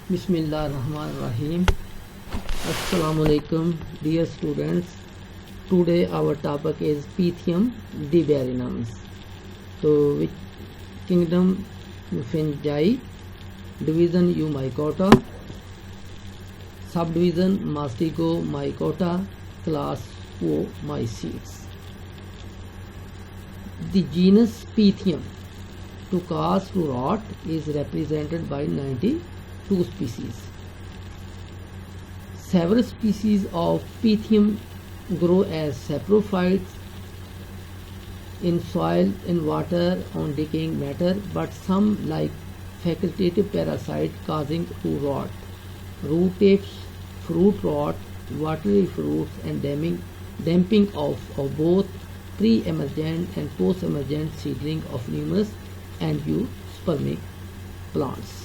Bismillahirrahmanirrahim. Assalamu alaikum, dear students. Today our topic is Pythium dibarinums. So, which kingdom Fungi, division Eumycota, subdivision Mastigomycota, class Oomycetes. The genus Pythium, to cause to rot, is represented by 92 species. Several species of Pythium grow as saprophytes in soil, in water, on decaying matter, but some, like facultative parasite, causing to rot. Root tips, fruit rot, watery fruits, and damping of both pre-emergent and post-emergent seedling of numerous angiospermic plants.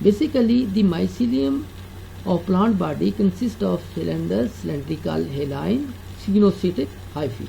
Basically, the mycelium of plant body consists of cylindrical haline cenocytic hyphae.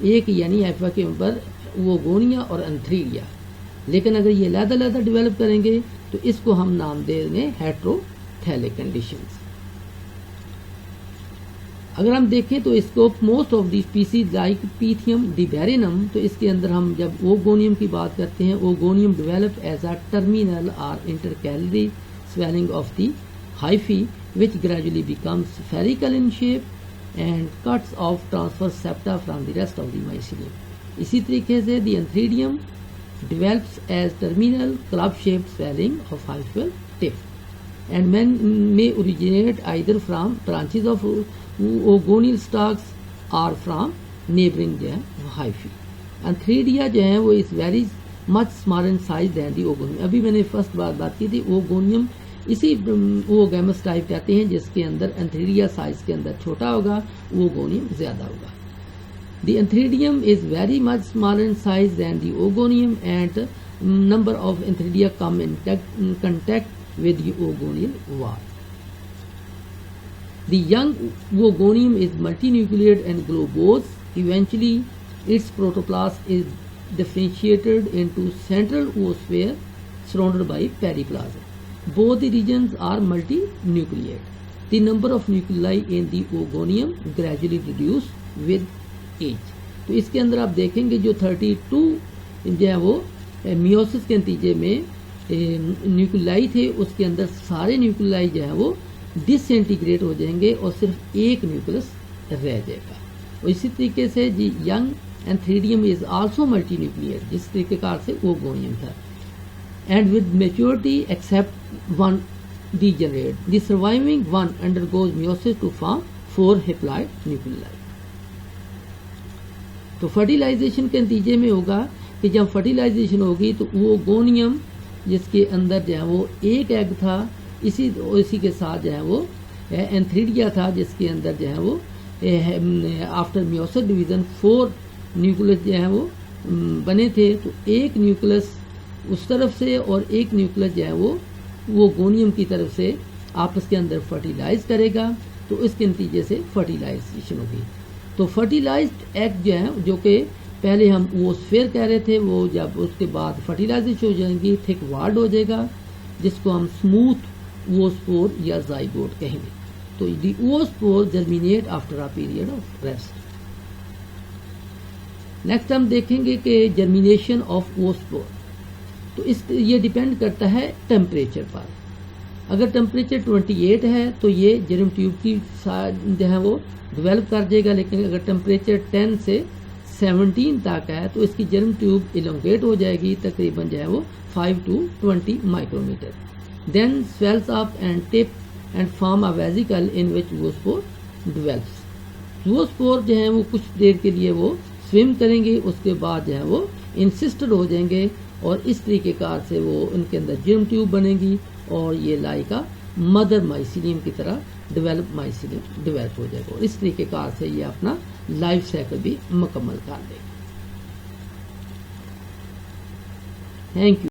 ایک یعنی ہائفا کے اوپر اوگونیا اور انتھریڈیا. لیکن اگر یہ علیحدہ علیحدہ ڈیولپ کریں گے تو اس کو ہم نام دیں گے ہیٹروتھیلک کنڈیشنز. اگر ہم دیکھیں تو اس کو most of the species like Pythium debaryanum, تو اس کے اندر ہم جب اوگونیم کی بات کرتے ہیں، اوگونیم ڈیولپ ایز اے ٹرمینل اور انٹرکیلری swelling of the hyphae which gradually becomes spherical in shape and cuts off transverse septa from the rest of the mycelium. اسی طریقے سے the antheridium develops as terminal club-shaped swelling of hyphal tip and may originate either from branches of ogonial stalks or from neighboring hyphae. Antheridia جو ہے وہ is very much smaller in size than the ogonium. ابھی میں نے first بات کی تھی اوگونیم اسی اوگیمس ٹائپ کہتے ہیں جس کے اندر انتھریڈیا سائز کے اندر چھوٹا ہوگا، اوگونیم زیادہ ہوگا. The antheridium is very much smaller in size than the oogonium and number of antheridia come in contact with the oogonial wall. The young oogonium is multinucleate and globose. Eventually its protoplasm is differentiated into central oosphere surrounded by periplasm. Both the regions are multinucleate. The number of nuclei in the ogonium gradually reduce with age. تو اس کے اندر آپ دیکھیں گے جو 32 جو ہے وہ میوسس کے نتیجے میں نیوکلیائی تھے، اس کے اندر سارے نیوکلیائی جو ہے وہ ڈس انٹیگریٹ ہو جائیں گے اور صرف ایک نیوکلس رہ جائے گا. اور اسی طریقے سے جی young Antheridium is also multinucleate, جس طریقے کار سے اوگونیم تھا. And with maturity except one degenerate. The surviving one undergoes meiosis to form 4 haploid nuclei. تو فرٹیلائزیشن کے نتیجے میں ہوگا کہ جب فرٹیلائزیشن ہوگی تو اوگونیم جس کے اندر جو ہے وہ ایک ایگ تھا، اسی کے ساتھ جو ہے وہ اینتھریڈیا تھا جس کے اندر جو ہے وہ آفٹر میوسس ڈویژن 4 نیوکلس جو ہیں وہ بنے تھے. تو ایک نیوکلس اس طرف سے اور ایک نیوکلس جو ہے وہ گونیم کی طرف سے آپس کے اندر فرٹیلائز کرے گا، تو اس کے نتیجے سے فرٹیلائزیشن ہوگی. تو فرٹیلائزڈ ایگ جو ہے جو کہ پہلے ہم اوسفیئر کہہ رہے تھے، وہ جب اس کے بعد فرٹیلائزیشن ہو جائیں گی تھک وارڈ ہو جائے گا جس کو ہم اسموتھ اوسپور یا زائگوٹ کہیں گے. تو the oospore germinate after a period of rest. Next ہم دیکھیں گے کہ جرمینیشن آف اوسپور. تو یہ ڈیپینڈ کرتا ہے ٹیمپریچر پر. اگر ٹیمپریچر 28 ہے تو یہ جرم ٹیوب کی جو ہے وہ ڈیولپ کر جائے گا، لیکن اگر ٹیمپریچر 10 سے 17 تک ہے تو اس کی جرم ٹیوب ایلونگیٹ ہو جائے گی تقریباً جو ہے وہ 5 to 20 micrometre. Then swells up and tip end form a vesicle in which oospore develops. Oospore جو ہیں وہ کچھ دیر کے لیے وہ سویم کریں گے، اس کے بعد جو ہے وہ انسسٹڈ ہو جائیں گے اور اس طریقے کار سے وہ ان کے اندر جرم ٹیوب بنے گی اور یہ لائک مدر مائسیلیم کی طرح ڈیولپ ہو جائے گا اور اس طریقے کار سے یہ اپنا لائف سائیکل بھی مکمل کر دے گا. Thank you.